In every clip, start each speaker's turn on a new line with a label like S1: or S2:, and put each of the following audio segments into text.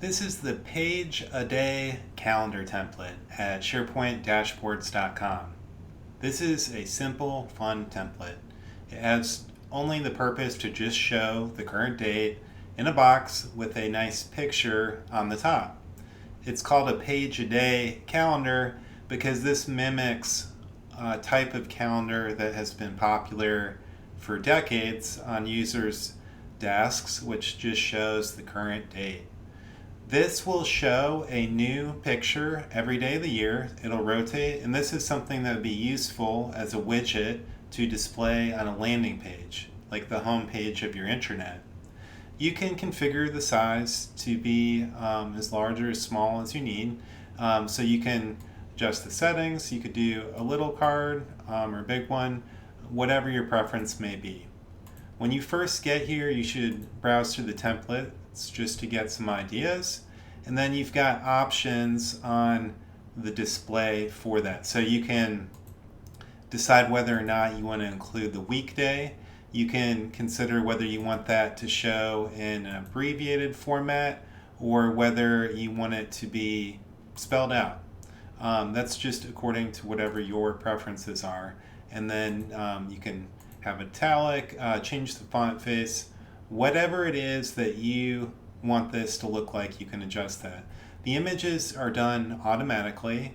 S1: This is the Page a Day calendar template at SharePoint-dashboards.com. This is a simple, fun template. It has only the purpose to just show the current date in a box with a nice picture on the top. It's called a Page a Day calendar because this mimics a type of calendar that has been popular for decades on users' desks, which just shows the current date. This will show a new picture every day of the year. It'll rotate, and this is something that would be useful as a widget to display on a landing page, like the home page of your intranet. You can configure the size to be as large or as small as you need. So you can adjust the settings. You could do a little card or a big one, whatever your preference may be. When you first get here, you should browse through the templates just to get some ideas. And then you've got options on the display for that. So you can decide whether or not you want to include the weekday. You can consider whether you want that to show in an abbreviated format or whether you want it to be spelled out. That's just according to whatever your preferences are. And then you can have italic, change the font face, whatever it is that you want this to look like, you can adjust that. The images are done automatically.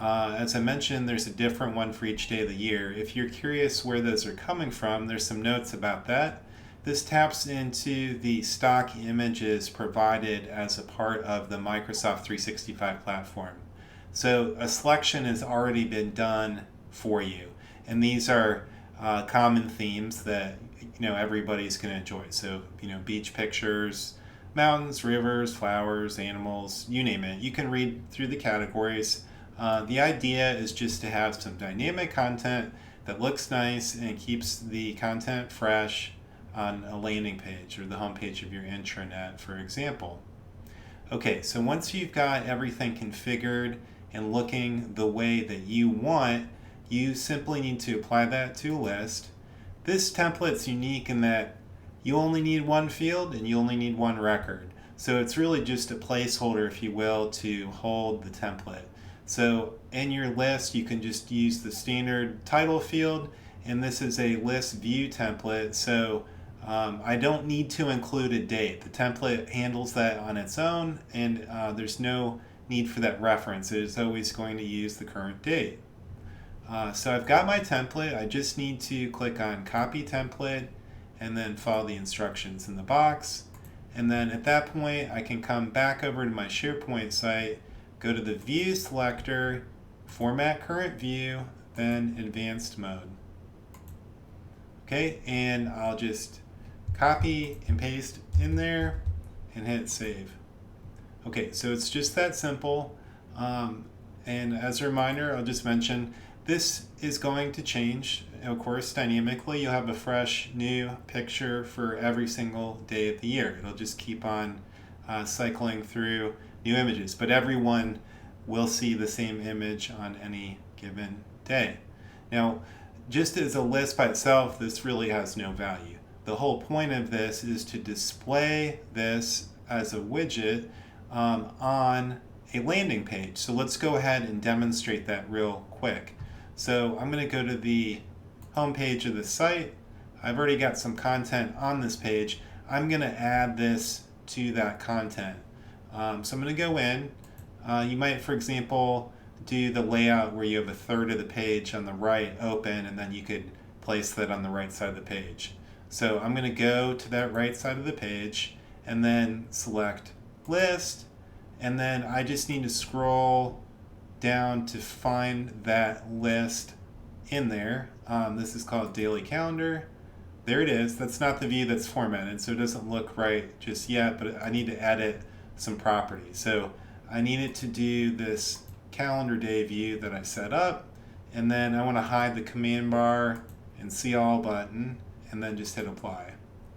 S1: As I mentioned, there's a different one for each day of the year. If you're curious where those are coming from, there's some notes about that. This taps into the stock images provided as a part of the Microsoft 365 platform. So a selection has already been done for you. And these are common themes that everybody's going to enjoy. So beach pictures, mountains, rivers, flowers, animals, you name it. You can read through the categories. The idea is just to have some dynamic content that looks nice and keeps the content fresh on a landing page or the home page of your intranet, for example. Okay, so once you've got everything configured and looking the way that you want, you simply need to apply that to a list. This template's unique in that you only need one field and you only need one record. So it's really just a placeholder, if you will, to hold the template. So in your list, you can just use the standard title field, and this is a list view template. So I don't need to include a date. The template handles that on its own, and there's no need for that reference. It is always going to use the current date. So I've got my template. I just need to click on copy template and then follow the instructions in the box. And then at that point, I can come back over to my SharePoint site, go to the view selector, format current view, then advanced mode. Okay, and I'll just copy and paste in there and hit save. Okay, so it's just that simple. And as a reminder, I'll just mention, this is going to change, of course, dynamically. You'll have a fresh new picture for every single day of the year. It'll just keep on cycling through new images, but everyone will see the same image on any given day. Now, just as a list by itself, this really has no value. The whole point of this is to display this as a widget on a landing page. So let's go ahead and demonstrate that real quick. So I'm going to go to the home page of the site. I've already got some content on this page. I'm going to add this to that content. So I'm going to go in. You might, for example, do the layout where you have a third of the page on the right open, and then you could place that on the right side of the page. So I'm going to go to that right side of the page and then select list, and then I just need to scroll down to find that list in there. This is called daily calendar. There it is. That's not the view that's formatted, so it doesn't look right just yet, but I need to edit some properties. So I need it to do this calendar day view that I set up, and then I want to hide the command bar and see all button, and then just hit apply.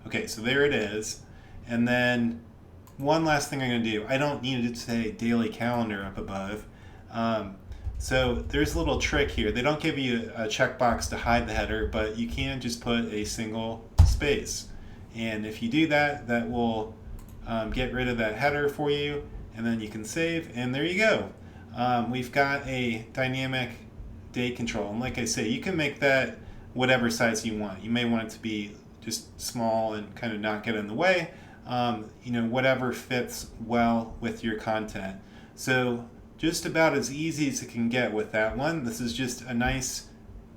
S1: Okay, so there it is. And then one last thing I'm going to do, I don't need it to say daily calendar up above. So there's a little trick here. They don't give you a checkbox to hide the header, but you can just put a single space. And if you do that, that will get rid of that header for you, and then you can save, and there you go. We've got a dynamic date control, and like I say, you can make that whatever size you want. You may want it to be just small and kind of not get in the way, whatever fits well with your content. So just about as easy as it can get with that one. This is just a nice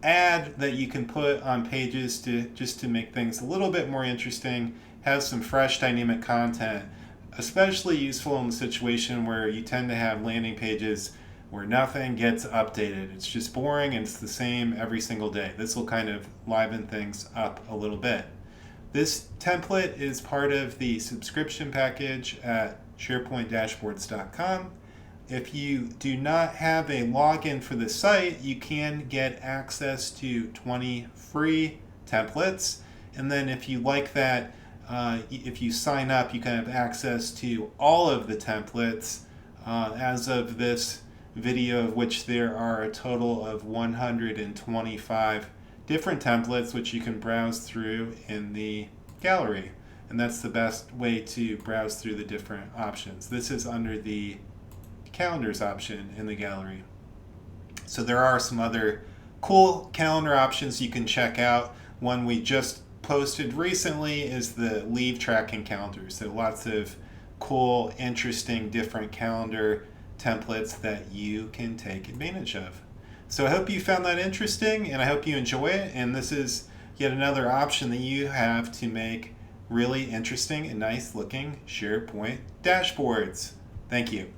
S1: ad that you can put on pages to make things a little bit more interesting, have some fresh dynamic content, especially useful in the situation where you tend to have landing pages where nothing gets updated. It's just boring and it's the same every single day. This will kind of liven things up a little bit. This template is part of the subscription package at SharePoint-dashboards.com. If you do not have a login for the site, you can get access to 20 free templates. And then if you like that, if you sign up, you can have access to all of the templates as of this video, of which there are a total of 125 different templates which you can browse through in the gallery. And that's the best way to browse through the different options. This is under the calendars option in the gallery. So there are some other cool calendar options you can check out. One we just posted recently is the leave tracking calendar. So lots of cool, interesting, different calendar templates that you can take advantage of. So I hope you found that interesting, and I hope you enjoy it. And this is yet another option that you have to make really interesting and nice looking SharePoint dashboards. Thank you.